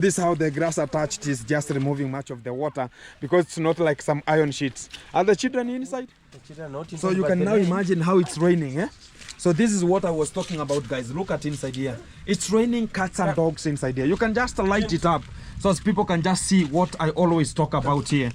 This is how the grass attached is just removing much of the water because it's not like some iron sheets. Are the children inside? The children not inside. So you can now imagine how it's raining, eh? So this is what I was talking about, guys. Look at inside here. It's raining cats and dogs inside here. You can just light it up so as people can just see what I always talk about here.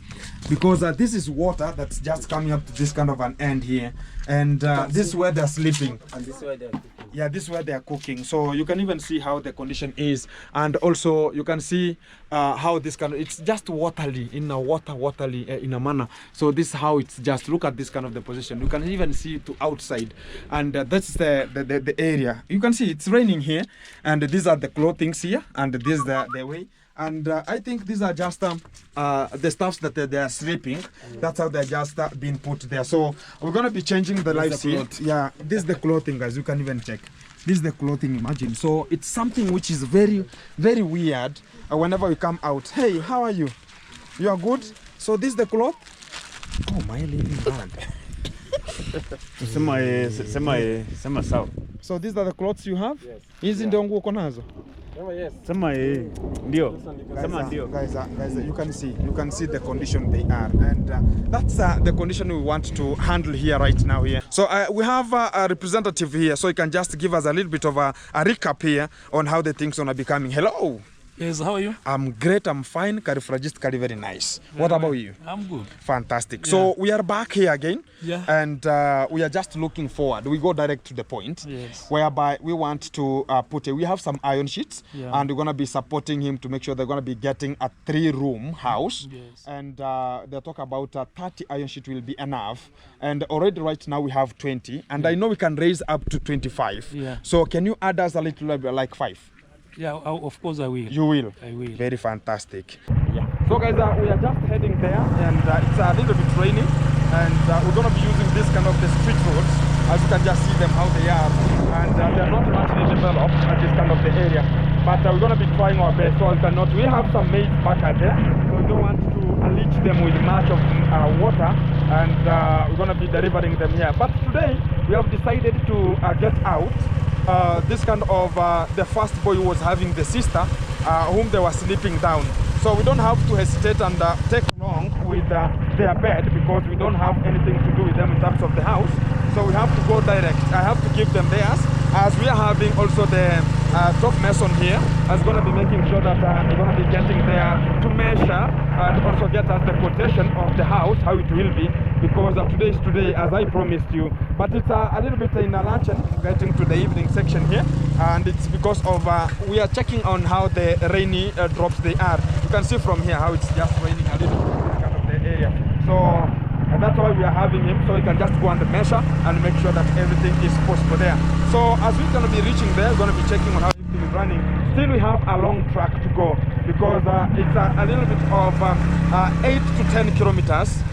Because this is water that's just coming up to this kind of an end here. And this is where they're sleeping. And this is where they're cooking. Yeah, this is where they are cooking. So you can even see how the condition is. And also you can see how this kind of, it's just watery, in a watery in a manner. So this is how it's just, look at this kind of the position. You can even see to outside. And that's the area. You can see it's raining here. And these are the clothings here. And this is the way. And I think these are just the stuffs that they are sleeping. That's how they're just being put there. So we're going to be changing the lives here. Yeah, this is the clothing, guys. You can even check. This is the clothing, imagine. So it's something which is very, very weird whenever we come out. Hey, how are you? You are good? So this is the cloth? Oh, my living man. So these are the clothes you have? Yes. Hizi ndio nguo uko nazo? Yes. Guys, you can see the condition they are, and that's the condition we want to handle here right now here. So we have a representative here, so you can just give us a little bit of a recap here on how the things are becoming. Hello. Yes, how are you? I'm great, I'm fine. Kari very nice. What about you? I'm good. Fantastic. Yeah. So we are back here again. Yeah. And we are just looking forward. We go direct to the point. Yes. Whereby we want to we have some iron sheets. Yeah. And we're going to be supporting him to make sure they're going to be getting a 3-room house. Yes. And they talk about 30 iron sheet will be enough. And already right now we have 20. And I know we can raise up to 25. Yeah. So can you add us a little like 5? Yeah, of course I will. You will? I will. Very fantastic. Yeah. So guys, we are just heading there, and it's a little bit raining, and we're going to be using this kind of the street roads, as you can just see them how they are, and they are not much developed at this kind of the area, but we're going to be trying our best. So we have some maize back there, so we don't want to leach them with much of water, and we're going to be delivering them here. But today we have decided to get out. This kind of the first boy who was having the sister whom they were sleeping down. So we don't have to hesitate and take long with their bed, because we don't have anything to do with them in terms of the house. So we have to go direct. I have to give them theirs, as we are having also the top mason here is going to be making sure that we're going to be getting there to measure and also get us the quotation of the house, how it will be, because today is today, as I promised you. But it's a little bit in a luncheon, getting to the evening section here, and it's because of we are checking on how the rainy drops they are. You can see from here how it's just raining a little bit in this kind of the area. So that's why we are having him, so he can just go and measure and make sure that everything is possible there. So as we're going to be reaching there, we're going to be checking on how everything is running. Still we have a long track to go, because it's a little bit of 8 to 10 kilometers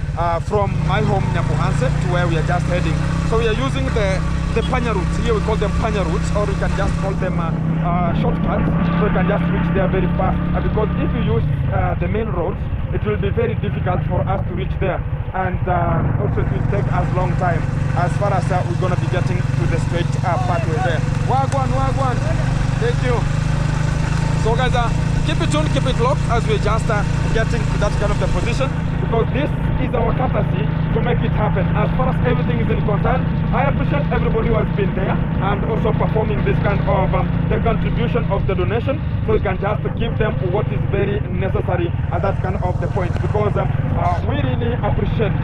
from my home Nyamuhanse to where we are just heading. So we are using the panya routes. Here we call them panya routes, or we can just call them shortcuts, so you can just reach there very fast. Because if you use the main roads, it will be very difficult for us to reach there, and also it will take us long time as far as we're going to be getting to the straight pathway there. Wagwan. Thank you. So guys, keep it tuned, keep it locked, as we're just getting to that kind of the position, because this is our courtesy to make it happen. As far as everything is concerned, I appreciate everybody who has been there and also performing this kind of the contribution of the donation, so you can just give them what is very necessary at that kind of the point, because we really appreciate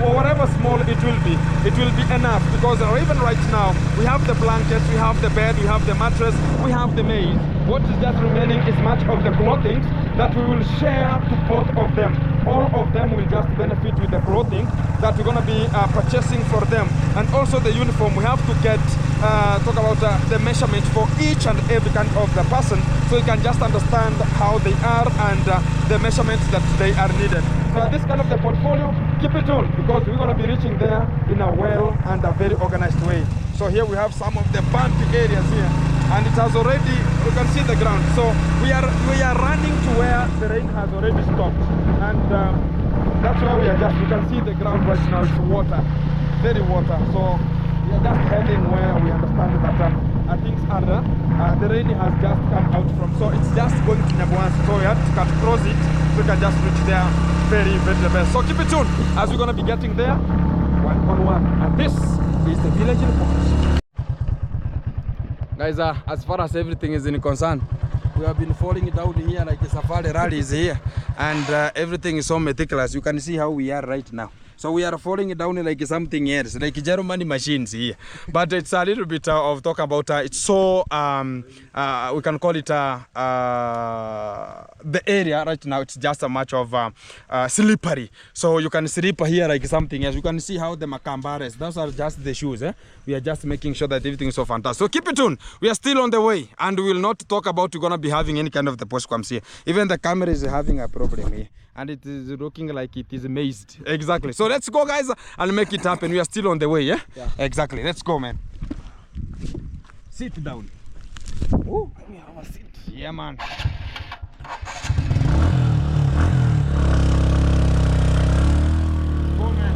for whatever small it will be enough, because even right now we have the blankets, we have the bed, we have the mattress, we have the maize. What is just remaining is much of the clothing that we will share to both of them. All of them will just benefit with the clothing that we're going to be purchasing for them, and also the uniform. We have to get talk about the measurement for each and every kind of the person, so you can just understand how they are and the measurements that they are needed. So this kind of the portfolio, keep it on, because we're going to be reaching there in a well and a very organized way. So here we have some of the bumpy areas here, and it has already, you can see the ground. So we are running to where the rain has already stopped, and that's why we are just, you can see the ground right now, it's water, very water. So we are just heading where we understand that things are the rain has just come out from, so it's just going to Nyabuansi, so we have to cut cross it so we can just reach there very the best. So keep it tuned as we're gonna be getting there one on one, and this is the village report. Guys, as far as everything is in concern, we have been falling down here like a safari rally is here, and everything is so meticulous. You can see how we are right now. So we are falling down like something else, like German machines here. But it's a little bit of talk about it's so we can call it the area right now. It's just a much of slippery. So you can slip here like something else. You can see how the macambares. Those are just the shoes. We are just making sure that everything is so fantastic. So keep it tuned. We are still on the way, and we will not talk about we're gonna be having any kind of the postcoms here. Even the camera is having a problem here, and it is looking like it is amazed. Exactly. So let's go, guys, and make it happen. We are still on the way, yeah? Exactly. Let's go, man. Sit down. Oh, let me have a seat. Yeah, man. Go, man.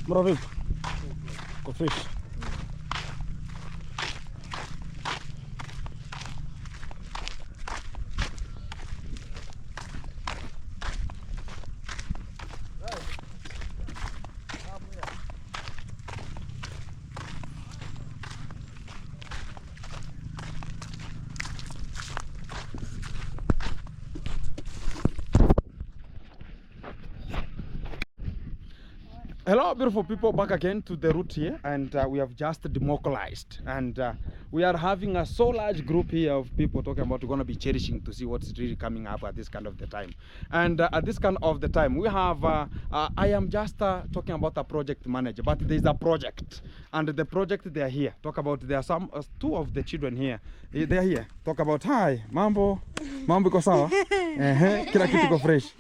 Marwa, go fish. Hello, beautiful people, back again to the route here, and we have just democratized, and we are having a so large group here of people talking about we're going to be cherishing to see what's really coming up at this kind of the time. And at this kind of the time we have I am just talking about a project manager, but there's a project, and the project, they are here. Talk about, there are some two of the children here, they are here. Talk about, hi mambo iko sawa, kila kitu iko fresh.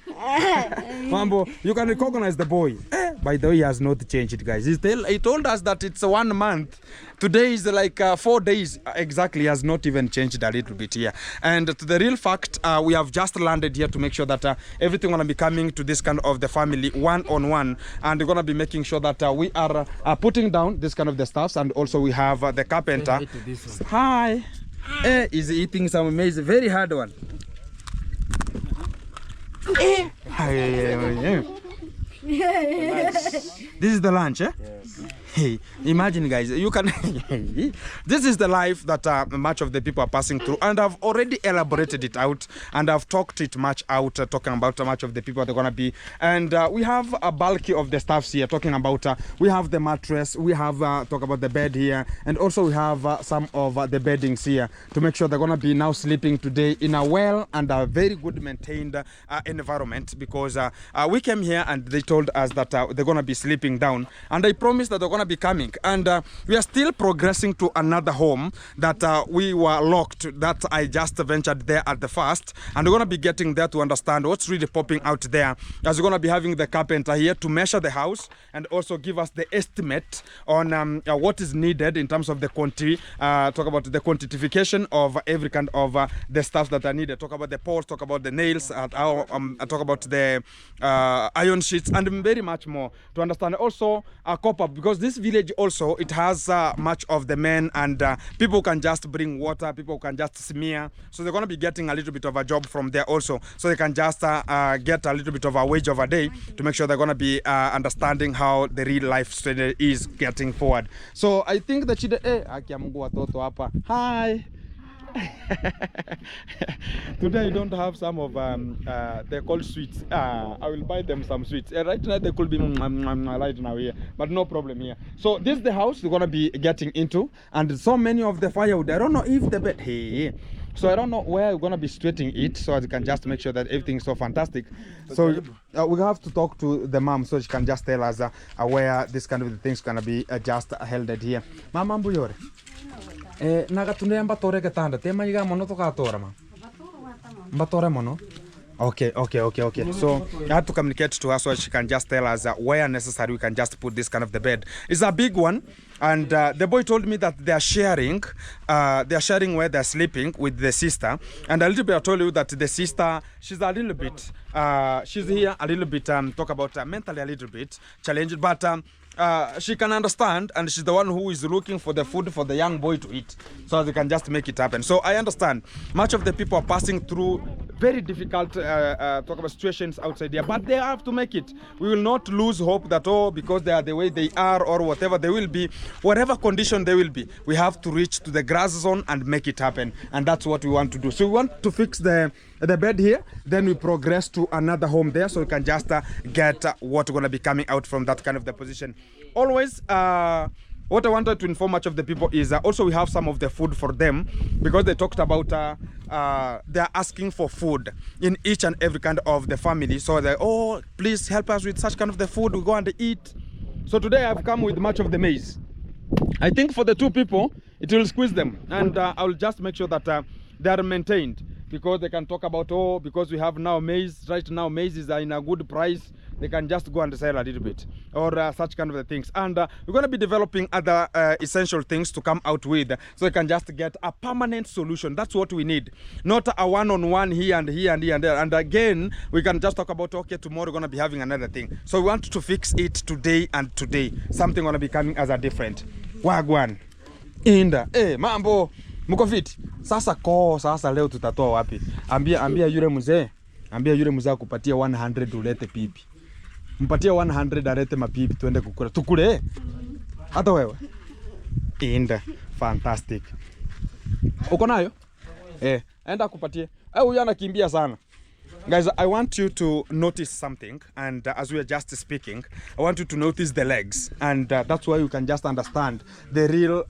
Mambo, you can recognize the boy. By the way, he has not changed, guys. He told us that it's 1 month. Today is like 4 days exactly. He has not even changed a little bit here. And to the real fact, we have just landed here to make sure that everything gonna be coming to this kind of the family one-on-one, and we're gonna be making sure that we are putting down this kind of the stuffs, and also we have the carpenter. Hi. Is eating some amazing, very hard one. This is the lunch, eh? Yes. Hey, imagine, guys, you can this is the life that much of the people are passing through, and I've already elaborated it out, and I've talked it much out, talking about much of the people they're gonna be. And we have a bulky of the stuffs here, talking about we have the mattress, we have talk about the bed here, and also we have some of the beddings here to make sure they're gonna be now sleeping today in a well and a very good maintained environment, because we came here and they told us that they're gonna be sleeping down, and I promised that they're gonna be coming, and we are still progressing to another home that we were locked, that I just ventured there at the first, and we're gonna be getting there to understand what's really popping out there, as we're gonna be having the carpenter here to measure the house and also give us the estimate on what is needed in terms of the quantity, talk about the quantification of every kind of the stuff that are needed, talk about the poles, talk about the nails, talk about the iron sheets, and very much more to understand. Also copper, because this this village also, it has much of the men, and people can just bring water, people can just smear. So they're going to be getting a little bit of a job from there also. So they can just get a little bit of a wage of a day to make sure they're going to be understanding how the real life story is getting forward. So I think that hi. Today I don't have some of they're called sweets. I will buy them some sweets. Right now they could be right now here, but no problem here. So this is the house we're gonna be getting into, and so many of the firewood. I don't know if the bed. Hey. So I don't know where we're gonna be straighting it, so you can just make sure that everything's so fantastic. So we have to talk to the mom so she can just tell us where this kind of things gonna be just held at here. Mama mbuyore. Nagatune mbatore getanda tema iga mono tokatora ma. Mbatore mono. Okay. So you have to communicate to her so she can just tell us where necessary we can just put this kind of the bed. It's a big one, and the boy told me that they are sharing where they're sleeping with the sister. And a little bit I told you that the sister, she's a little bit she's here a little bit talk about mentally a little bit challenged, but she can understand, and she's the one who is looking for the food for the young boy to eat, so they can just make it happen. So I understand much of the people are passing through very difficult talk about situations outside here, but they have to make it. We will not lose hope that because they are the way they are or whatever they will be, whatever condition they will be, we have to reach to the grass zone and make it happen, and that's what we want to do. So we want to fix the bed here, then we progress to another home there, so we can just get what's going to be coming out from that kind of the position. Always what I wanted to inform much of the people is also we have some of the food for them, because they talked about they're asking for food in each and every kind of the family. So they please help us with such kind of the food, we go and eat. So today I've come with much of the maize. I think for the two people it will squeeze them, and I'll just make sure that they are maintained, because they can talk about because we have now maize. Right now maize is in a good price, they can just go and sell a little bit, or such kind of the things. And we're going to be developing other essential things to come out with, so we can just get a permanent solution. That's what we need, not a one-on-one here and here and here and there. And again, we can just talk about, okay, tomorrow we're going to be having another thing. So we want to fix it today and today. Something going to be coming as a different. Wagwan. Inda. Mambo. Mko fit? Sasa leo tutatoa wapi? Ambia yule mzee. Ambia yule mzee akupatie 100 ulete pipi. Mpatie 100 alete mapipi tuende kukula. Tukule. Hata wewe. Inda. Fantastic. Uko nayo? Enda kupatie. Huyu anakimbia sana. Guys, I want you to notice something, and as we are just speaking, I want you to notice the legs, and that's why you can just understand the real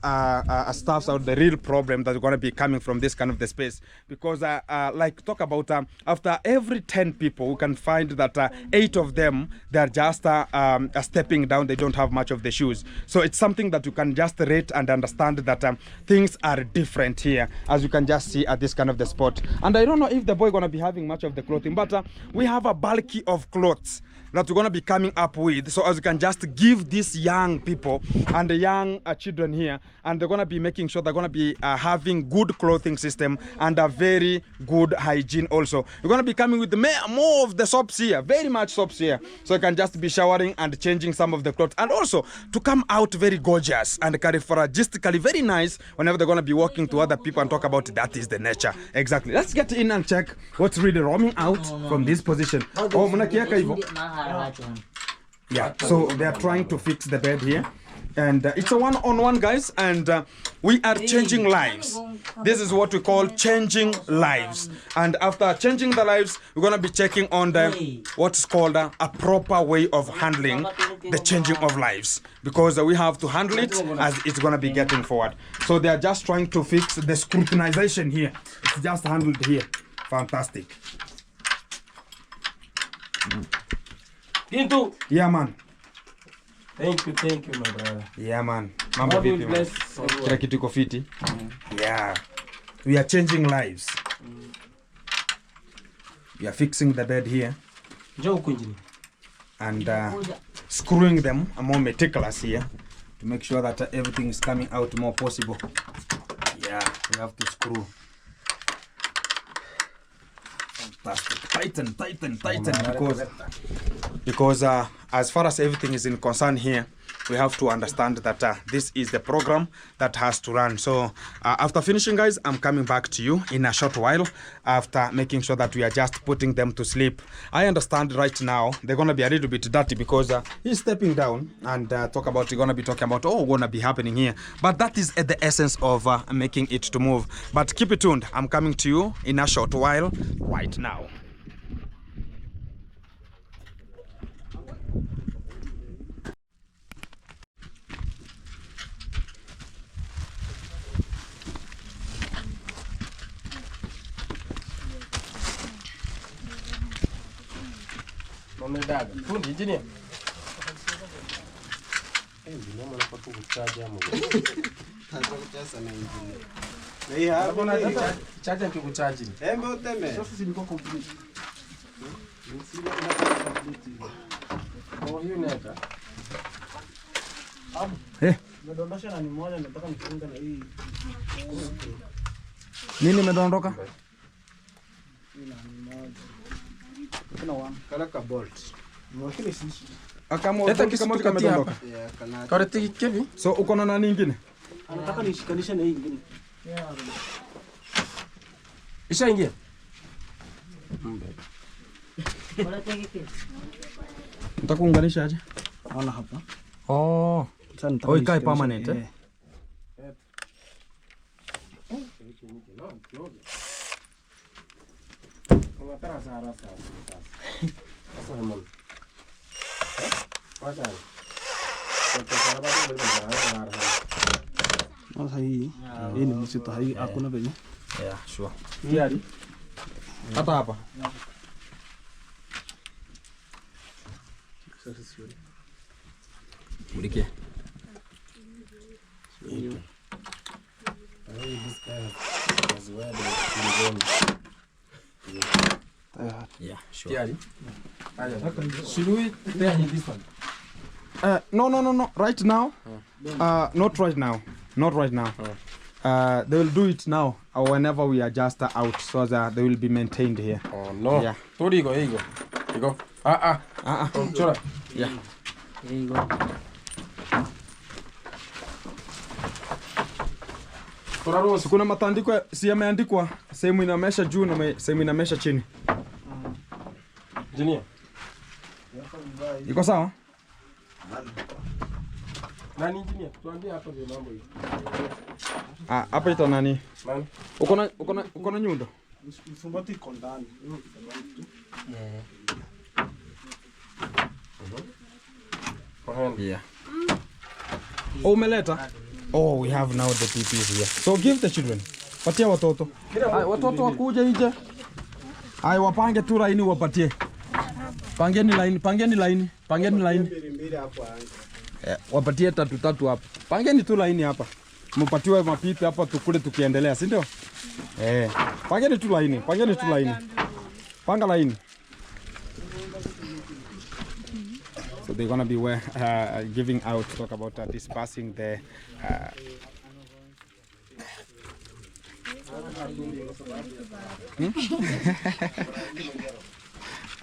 stuff out, the real problem that's going to be coming from this kind of the space. Because like talk about after every 10 people, we can find that 8 of them, they're just stepping down, they don't have much of the shoes. So it's something that you can just rate and understand that things are different here, as you can just see at this kind of the spot. And I don't know if the boy gonna be having much of the clothing, but we have a bulky of clothes that we're going to be coming up with, so as you can just give these young people and the young children here, and they're going to be making sure they're going to be having good clothing system and a very good hygiene also. We're going to be coming with more of the soaps here, very much soaps here, so you can just be showering and changing some of the clothes, and also to come out very gorgeous and characteristically very nice whenever they're going to be walking to other people and talk about that is the nature. Exactly. Let's get in and check what's really roaming out from this position. Yeah, so they are trying to fix the bed here, and it's a one-on-one, guys, and we are changing lives. This is what we call changing lives, and after changing the lives, we're going to be checking on the what's called a proper way of handling the changing of lives, because we have to handle it as it's going to be getting forward. So they are just trying to fix the scrutinization here. It's just handled here. Fantastic. Into. Yeah, man. Thank you, my brother. Yeah, man. Mambo vipi, man? Kila kitu iko fiti. Yeah. We are changing lives. We are fixing the bed here. And screwing them more meticulous here to make sure that everything is coming out more possible. Yeah, we have to screw. Tighten, because as far as everything is in concern here, we have to understand that this is the program that has to run. So after finishing, guys, I'm coming back to you in a short while after making sure that we are just putting them to sleep. I understand right now they're going to be a little bit dirty because he's stepping down and we're going to be talking about going to be happening here. But that is the essence of making it to move. But keep it tuned. I'm coming to you in a short while right now. Fundi engineer. Ndio maana kwa kuchaji hapo. Tanza kuchaza na engineer. Na hapo na chaja kuchaji. Embe uteme. Sasa silikuwa complete. Kwa hiyo neka. Medondosha na ni moja nataka nifunge na hii. Nini medondoka? Kalaka bolt. Mwakili sisi. Leta kisu tukatia hapa. Kareti kevi. So uko na nani nyingine? Anataka nishikanishe na hii nyingine. Ishaingia. Nitakuunganisha aje? Ona hapa. Oh. Oh, ikae permanent eh? Hii ni mzito, hii hakuna venye. Yeah, sure. Tayari. Hata hapa. Mulike. Yeah, sure. Tayari. Should we try this one? No. Right now, not right now. Not right now. They will do it now or whenever we are just out, so that they will be maintained here. Oh no. Yeah. Tori go, here you go. Chora. Yeah. Here you go. Kuna matandiko si yameandikwa sehemu inamesha juu na sehemu inamesha chini. Engineer. Iko sawa? Nani engineer? Tuambie hapa ndio mambo hii. Hapa ita nani? Nani? Uko na nyundo? Mfumbati iko ndani. Yeah. Oh, umeleta? Oh, we have now the PPs here. So give the children. Patia watoto. Watoto wakuja nje. Ai wapange tu laini wapatie. Pangeni laini. Wapatie tatu hapa. Pangeni tu laini hapa. Mpatiwe mapipi hapa tukule tukiendelea, si ndio? Pangeni tu laini. Panga laini. So they're gonna be giving out, talk about dispersing the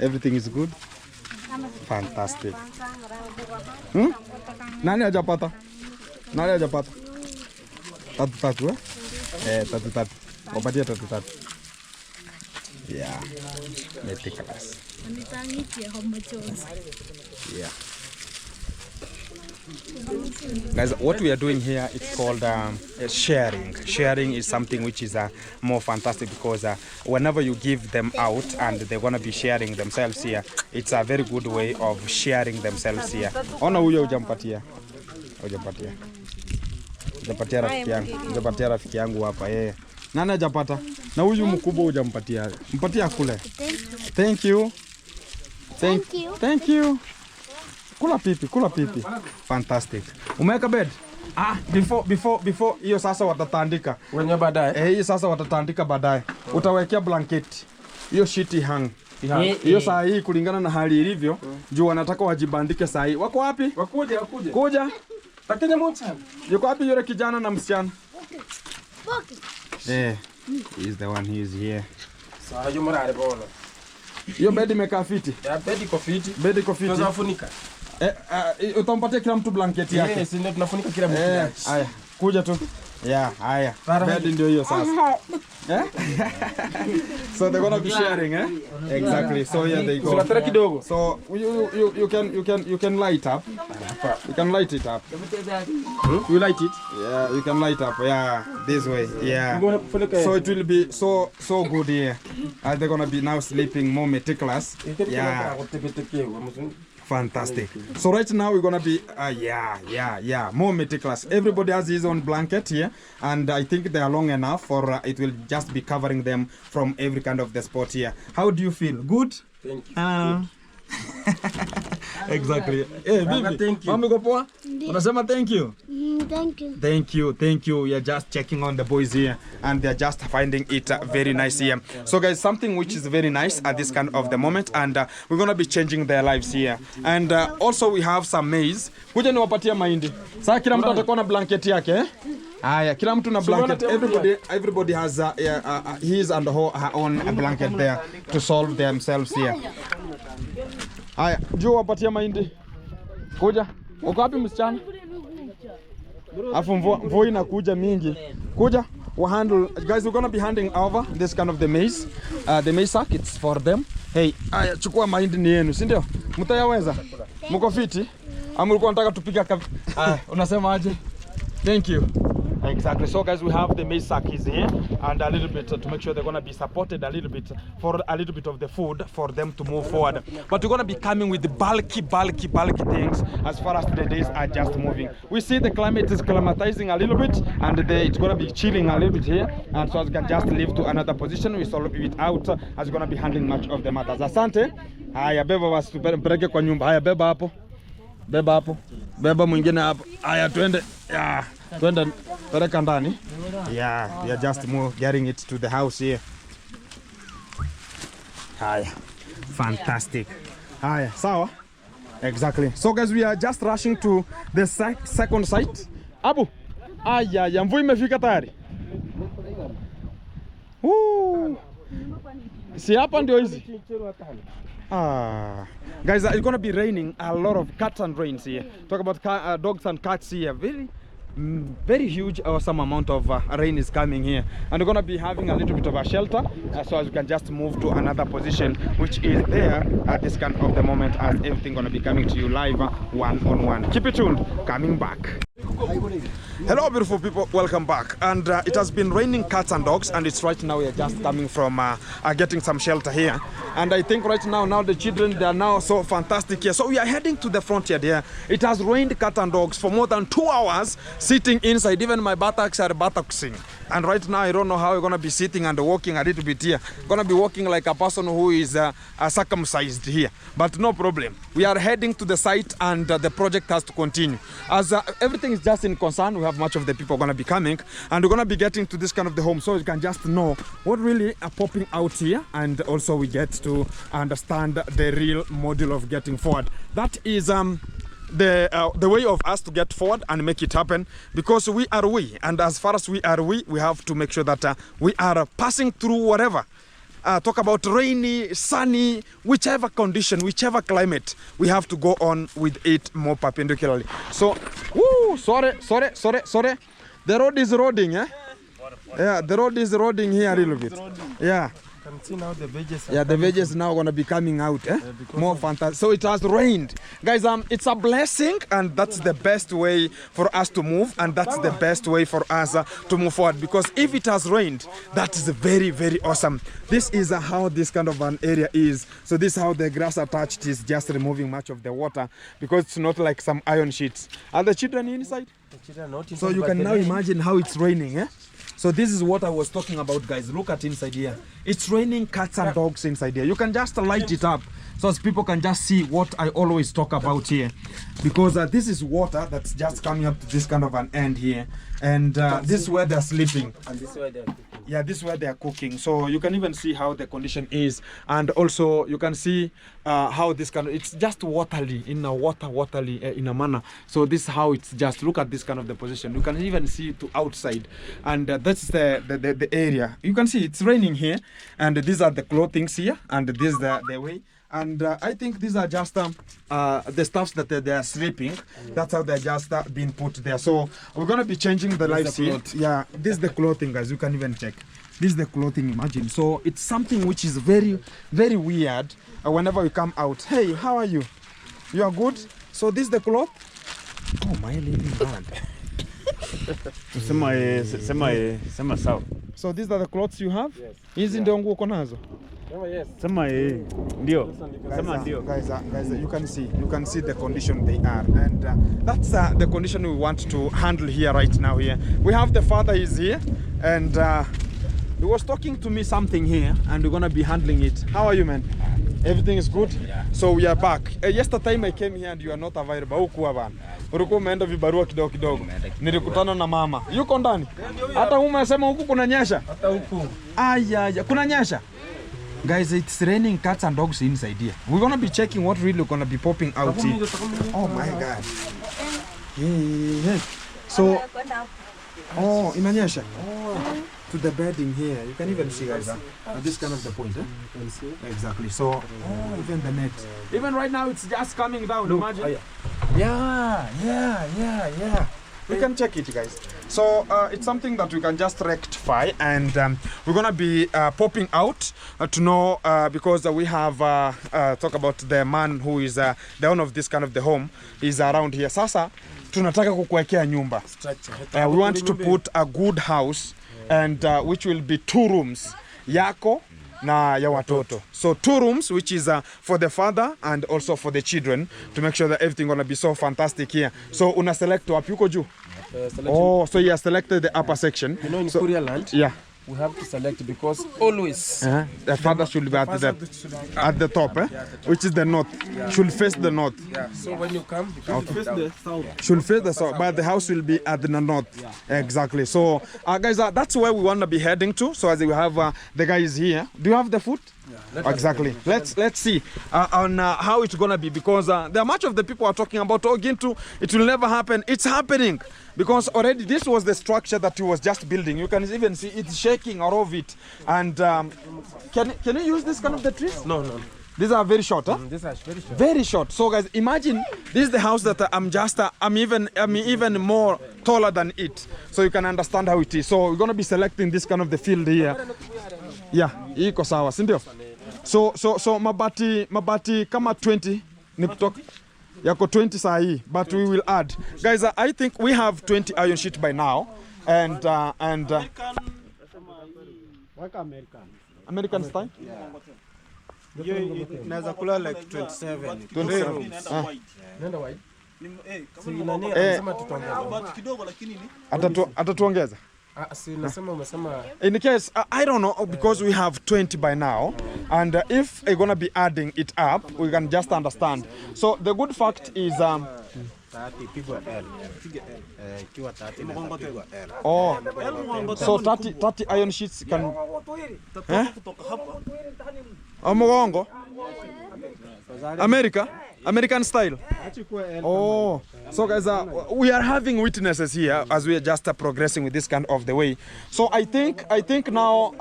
Everything is good. Fantastic. Nani hajapata? Tatu eh? Tatu. Wapatia tatu. Yeah. Meticulous. Yeah. Guys, what we are doing here, it's called sharing. Sharing is something which is more fantastic because whenever you give them out and they're going to be sharing themselves here, it's a very good way of sharing themselves here. Ona huyo hujampatia rafiki yangu hapa yeye. Nani hajapata? Na huyu mkubwa hujampatia. Mpatia kule. Thank you. Kula pipi. Fantastic. Umeweka bed? Before hiyo sasa watatandika. Wenye baadaye. Hii sasa watatandika baadaye. Utawekea blanket. Hiyo sheet hang. Hiyo saa hii kulingana na hali ilivyo, juu wanataka wajibandike saa hii. Wako wapi? Wakuje. Kuja. Lakini mmoja. Yuko wapi yule kijana na msichana? He is the one, he is here. Saa hiyo mrare bona. Hiyo bed imekaa fiti. Ya bed iko fiti. Bed iko fiti. Tunafunika. Utampatia kila mtu blanketi yake. Yes, ndio tunafunika kila mtu. Haya, kuja tu. Yeah, haya. Bed ndio hiyo sasa. So they're gonna be sharing, Exactly. So here they go. So you can light up. You can light it up. You light it? Yeah, you can light up. Yeah, this way. Yeah. So it will be so good here. They're gonna be now sleeping more meticulous. Yeah. Fantastic. So right now we're gonna be more meticulous. Everybody has his own blanket here, and I think they are long enough for it will just be covering them from every kind of the spot here. How do you feel? Good? Thank you. Exactly. Hey, baby. Thank you. Mami go poa? Unasema thank you. Thank you. Thank you. You're just checking on the boys here, and they're just finding it very nice here. So guys, something which is very nice at this kind of the moment, and we're gonna be changing their lives here. And also we have some maize. Kuja niwapatia mahindi. Sasa kila mtu atakuwa na blanket yake, Aya, kila mtu na blanket. Everybody has his and her own blanket there to solve themselves here. Aya, juu wapatia mahindi. Kuja. Uko wapi msichana? Afu mvua inakuja mingi. Kuja. We handle, guys, we're gonna be handing over this kind of the maize. The maize sack, it's for them. Hey, aya, chukua mahindi ni yenu, si ndio? Mtayaweza? Mko fiti? Ama mlikuwa nataka tupika aya, unasema aje? Thank you. Exactly. So guys, we have the maize sack is here, and a little bit to make sure they're gonna be supported a little bit for a little bit of the food for them to move forward. But we're gonna be coming with the bulky things as far as the days are just moving. We see the climate is climatizing a little bit, and it's gonna be chilling a little bit here, and so as we can just leave to another position. We solve it out as we're gonna be handling much of the matters. Asante. Haya, beba basi tupeleke kwa nyumba. Haya, beba hapo. Beba hapo. Beba mwingine hapo. Haya, twende. Yeah. Twende peleka ndani. Yeah, we are just getting it to the house here. Haya. Fantastic. Haya, sawa. Exactly. So guys, we are just rushing to the second site. Abu. Aya, mvua imefika tayari. Si hapa ndio hizi. Guys, it's gonna be raining a lot of cats and rains here. Talk about dogs and cats here. Very huge, awesome amount of rain is coming here, and we're gonna be having a little bit of a shelter, so as we can just move to another position, which is there at this kind of the moment, as everything gonna be coming to you live one-on-one. Keep it tuned. Coming back. Hello beautiful people, welcome back. And it has been raining cats and dogs, and it's right now we are just coming from getting some shelter here, and I think right now the children, they are now so fantastic here. So we are heading to the frontier there. It has rained cat and dogs for more than 2 hours sitting inside. Even my buttocks are buttocksing, and right now I don't know how we're gonna be sitting and walking a little bit here. Gonna be walking like a person who is circumcised here, but no problem. We are heading to the site, and the project has to continue as everything is just in concern. We have much of the people gonna be coming, and we're gonna be getting to this kind of the home, so you can just know what really are popping out here, and also we get to understand the real model of getting forward. That is the way of us to get forward and make it happen, because we are we, and as far as we are we have to make sure that we are passing through whatever. Talk about rainy, sunny, whichever condition, whichever climate, we have to go on with it more perpendicularly. So, sorry. The road is roading, eh? Yeah, the road is roading here a little bit. Yeah. You can see now the veggies. Yeah, the veggies now gonna be coming out, eh? More fantastic. So it has rained, guys. It's a blessing, and that's the best way for us to move, and that's the best way for us to move forward. Because if it has rained, that is very, very awesome. This is how this kind of an area is. So this is how the grass attached is just removing much of the water, because it's not like some iron sheets. Are the children inside? The children are not inside. So you can now imagine how it's raining, eh? So this is what I was talking about, guys. Look at inside here. It's raining cats and dogs inside here. You can just light it up so as people can just see what I always talk about here. Because this is water that's just coming up to this kind of an end here. And this is where they're sleeping. And this is where they're cooking. Yeah, this is where they're cooking. So you can even see how the condition is. And also you can see how this kind of, it's just watery, in a watery in a manner. So this is how it's just, look at this kind of the position. You can even see it to outside. And that's the area. You can see it's raining here. And these are the clothings here. And this is the way. And I think these are just the stuffs that they are sleeping. That's how they're just being put there. So we're going to be changing the lives here. Yeah, this is the clothing, guys. You can even check. This is the clothing, imagine. So it's something which is very, very weird whenever we come out. Hey, how are you? You are good? So this is the cloth. Oh, my living God. Sema sawa. So these are the clothes you have? Yes. Hizi ndio nguo uko nazo? Yes. Sema ndio. Sema ndio. Guys, you can see the condition they are, and that's the condition we want to handle here right now. Here we have the father is here, and he was talking to me something here, and we're gonna be handling it. How are you, man? Everything is good? Yeah. So we are back. Yesterday time I came here and you are not available. Hukuwa bana. Ulikuwa umeenda vibarua kidogo kidogo. Nilikutana na mama. Yuko ndani? Hata huko umesema huku kunanyesha? Hata huku. Aya, kunanyesha? Guys, it's raining cats and dogs inside here. We're gonna be checking what really gonna be popping out here. Oh my God. Yeah. So, inanyesha. To the bedding here. You can even see, guys. This kind of the point, You can see. Exactly. So, even the net. Even right now, it's just coming down. Look, imagine. Yeah. We can check it, guys. So it's something that we can just rectify, and we're gonna be popping out to know because we have talk about the man who is the owner of this kind of the home is around here. Sasa tunataka kukuwekea nyumba. We want to put a good house, and which will be 2 rooms yako na ya watoto. So 2 rooms, which is for the father and also for the children, to make sure that everything gonna be so fantastic here. So una select wapi uko juu? So you have selected the upper section. You know, in Korea land, we have to select because always the father should be at the top, which is the north. Should face the north. So when you come, Face the south. Should face the south, but the house will be at the north. Exactly. So guys, that's where we want to be heading to. So as we have the guys here. Do you have the food? Exactly. Let's see on how it's gonna be, because there are much of the people are talking about Gintu. It will never happen. It's happening, because already this was the structure that he was just building. You can even see it's shaking all of it. And can you use this kind of the trees? No. These are very short, huh? These are very short. Very short. So guys, imagine this is the house that I'm even more taller than it. So you can understand how it is. So we're gonna be selecting this kind of the field here. Yeah, iko sawa, si ndio? So mabati kama 20 ni kutoka yako 20 saa hii, but we will add. Guys, I think we have 20 iron sheet by now, and American style? Naweza kula like 27. 27. Nenda wide. Atatuongeza. In case I don't know, because we have 20 by now, and if we're gonna be adding it up, we can just understand. So the good fact is so 30 iron sheets can Omogongo American style. Oh, so guys, we are having witnesses here as we are just progressing with this kind of the way. So I think now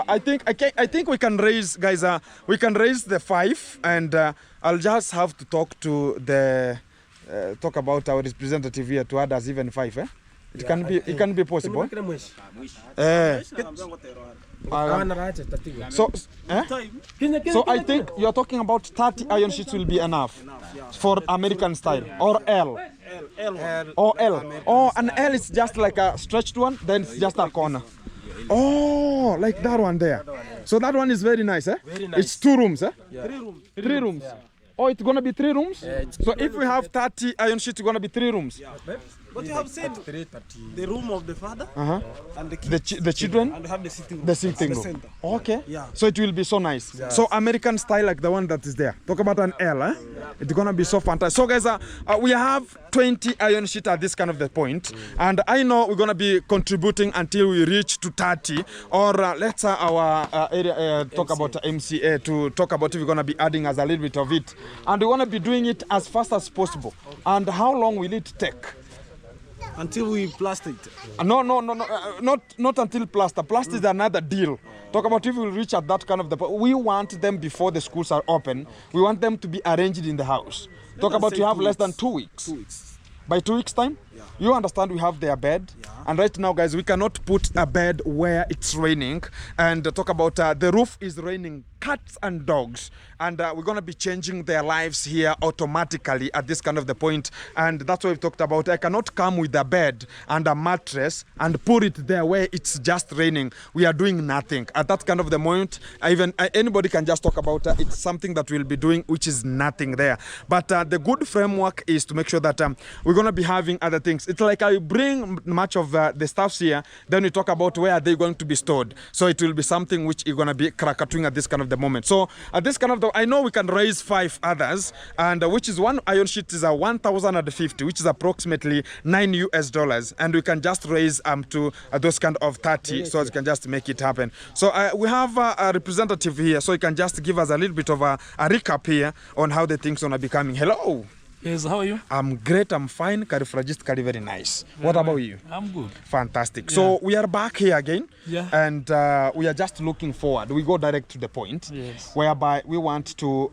I think we can raise, guys. We can raise the 5, and I'll just have to talk to the talk about our representative here to add us even 5. It can be possible. So I think you're talking about 30 iron sheets will be enough for American style, or L. Or L. Oh, an L is just like a stretched one, then it's just a corner. Oh, like that one there. So that one is very nice, eh? Very nice. It's 2 rooms, eh? Yeah. 3 rooms. 3 rooms. Yeah. Oh, it's gonna be 3 rooms? Yeah, so if we have 30 iron sheets, it's gonna be 3 rooms. Yeah. But you have said the room of the father and the children, and have the sitting room. The sitting room. Center. Okay. Yeah. So it will be so nice. Yeah. So American style, like the one that is there. Talk about an L, eh? It's gonna be so fantastic. So guys, we have 20 iron sheet at this kind of the point, and I know we're gonna be contributing until we reach to 30, or let's our area talk MCA. About MCA to talk about if we're gonna be adding as a little bit of it, and we wanna be doing it as fast as possible. And how long will it take? Until we plaster it. No, not until plaster. Plaster is another deal. Talk about if we reach at that kind of we want them before the schools are open. We want them to be arranged in the house. Talk about you have less than 2 weeks. 2 weeks. By 2 weeks time, you understand we have their bed, and right now, guys, we cannot put a bed where it's raining. And talk about the roof is raining cats and dogs, and we're gonna be changing their lives here automatically at this kind of the point. And that's what we've talked about. I cannot come with a bed and a mattress and put it there where it's just raining. We are doing nothing at that kind of the moment. Even anybody can just talk about it's something that we'll be doing, which is nothing there. But the good framework is to make sure that we're gonna be having other things. It's like I bring much of the stuffs here, then we talk about where are they going to be stored. So it will be something which you're gonna be krakatuing at this kind of the moment. So at this kind of I know we can raise 5 others, and which is one iron sheet is a 1,050, which is approximately $9 and we can just raise to those kind of 30, so you can just make it happen. So we have a representative here, so you can just give us a little bit of a recap here on how the things are becoming. Hello. Yes, how are you? I'm great, I'm fine. Carifragist, very nice. What about you? I'm good. Fantastic. Yeah. So we are back here again, and we are just looking forward. We go direct to the point, whereby we want to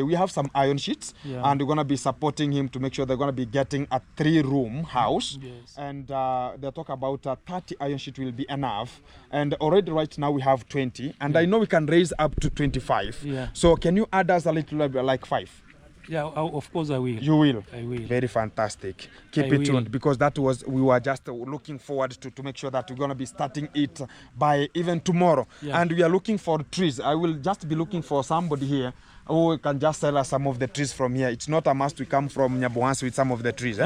we have some iron sheets, and we're going to be supporting him to make sure they're going to be getting a 3-room house. And they talk about 30 iron sheet will be enough. And already right now we have 20, and I know we can raise up to 25. So can you add us a little bit, like 5? Yeah, of course I will. You will? I will. Very fantastic. Keep it tuned, because that was, we were just looking forward to make sure that we're going to be starting it by even tomorrow. And we are looking for trees. I will just be looking for somebody here who can just sell us some of the trees from here. It's not a must we come from Nyabuhansi with some of the trees.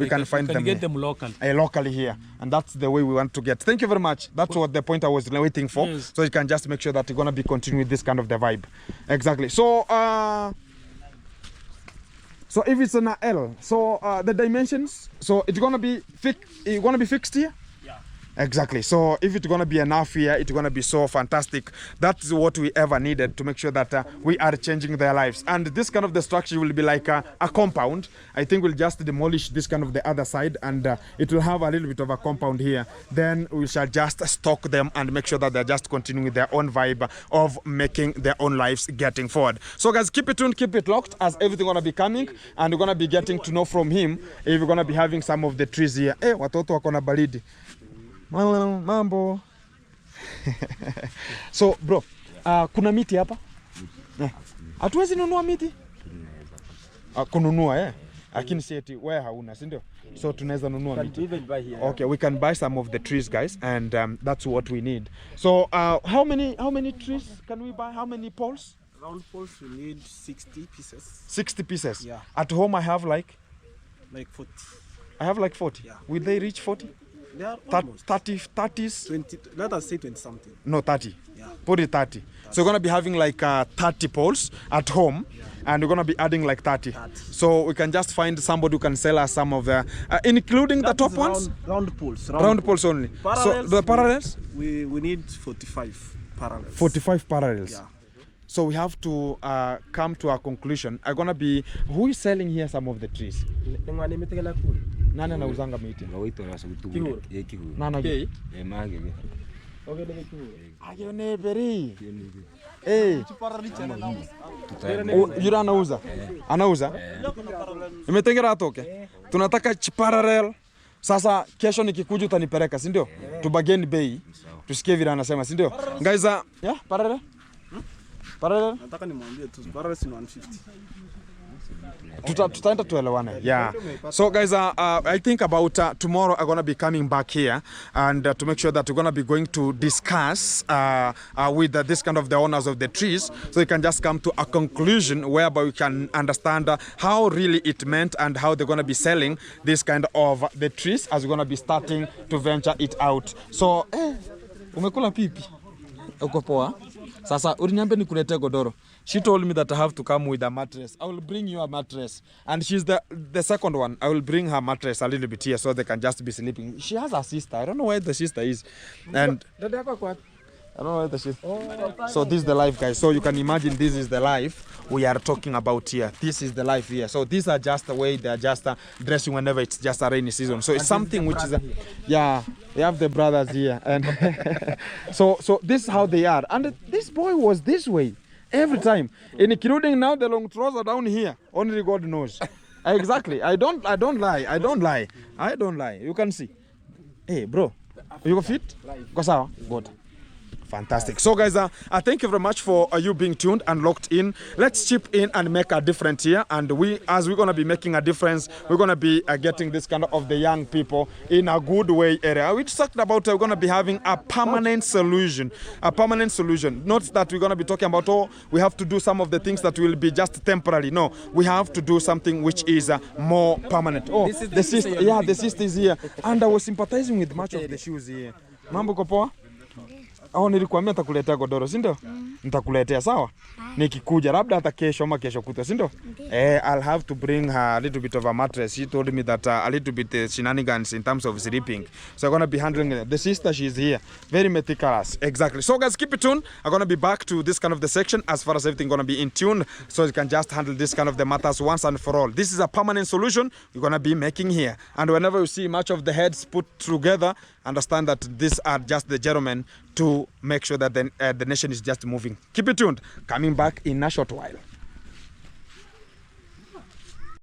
We can find them. Get them local. Locally here. And that's the way we want to get. Thank you very much. That's what the point I was waiting for. So you can just make sure that you're going to be continuing with this kind of the vibe. Exactly. So if it's an L, so the dimensions, so it's gonna be fixed here? Yeah. Exactly. So if it's gonna be enough here, it's gonna be so fantastic. That's what we ever needed to make sure that we are changing their lives. And this kind of the structure will be like a compound. I think we'll just demolish this kind of the other side, and it will have a little bit of a compound here. Then we shall just stock them and make sure that they're just continuing their own vibe of making their own lives getting forward. So guys, keep it tuned, keep it locked, as everything gonna be coming, and we're gonna be getting to know from him if we're gonna be having some of the trees here. Watoto wako na baridi. Mambo. So bro, kuna miti hapa? Hatuwezi nunua miti? Kununua lakini si eti wewe hauna, si ndio? So tunaweza nunua miti. Okay, we can buy some of the trees, guys, and that's what we need. So how many trees can we buy? How many poles? Round poles we need 60 pieces. 60 pieces? Yeah. At home I have like 40. I have like 40. Yeah. Will they reach 40? They are almost. 30s? 20, let us say 20 something. No, 30. Yeah. Put it 30. So we're going to be having like 30 poles at home, and we're going to be adding like 30. So we can just find somebody who can sell us some of the, including the top ones? Round poles. Round poles only. Parallels, so the parallels? We need 45 parallels. 45 parallels. Yeah. So we have to come to a conclusion. I'm going to be, who is selling here some of the trees? Nani anauzanga miti? Nana gei? Ayone beri. Yura anauza? Anauza? Imetengera atoke? Tunataka chiparallel. Sasa kesho nikikuja utanipeleka, si ndio? Tubageni bei. Tusikie vile anasema, si ndio? Guys, parallel? Parallel? Nataka nimwambie tu parallel ni 150. Tutaenda tuelewane. Yeah. So guys, I think about tomorrow I'm gonna be coming back here, and to make sure that we're gonna be going to discuss with this kind of the owners of the trees, so you can just come to a conclusion whereby we can understand how really it meant and how they're gonna be selling this kind of the trees as we're gonna be starting to venture it out. So umekula pipi? Uko poa? Sasa urinyambe nikulete godoro. She told me that I have to come with a mattress. I will bring you a mattress. And she's the second one. I will bring her mattress a little bit here so they can just be sleeping. She has a sister. I don't know where the sister is. And I don't know whether she's... So this is the life, guys. So you can imagine this is the life we are talking about here. This is the life here. So these are just the way they are just dressing whenever it's just a rainy season. So it's something which is... yeah, they have the brothers here. And so this is how they are. And this boy was this way every time. Including now the long trousers down here. Only God knows. Exactly. I don't lie. You can see. Hey, bro. You go fit? Go sawa? Good. Fantastic. So guys, thank you very much for you being tuned and locked in. Let's chip in and make a difference here. And as we're going to be making a difference, we're going to be getting this kind of the young people in a good way area. We talked about we're going to be having a permanent solution. A permanent solution. Not that we're going to be talking about, oh, we have to do some of the things that will be just temporary. No, we have to do something which is more permanent. Oh, the sister, yeah, the sister is here. And I was sympathizing with much of the shoes here. Mambo kopoa? Oh, nilikuambia nitakuletea godoro, si ndio? Nitakuletea, sawa? Nikikuja labda hata kesho ama kesho kutwa, si ndio? I'll have to bring her a little bit of a mattress. She told me that a little bit shenanigans in terms of sleeping. So I'm going to be handling it. The sister, she's here. Very meticulous. Exactly. So guys, keep it tuned. I'm going to be back to this kind of the section as far as everything going to be in tune. So you can just handle this kind of the matters once and for all. This is a permanent solution we're going to be making here. And whenever you see much of the heads put together, understand that these are just the gentlemen to make sure that the nation is just moving. Keep it tuned. Coming back in a short while.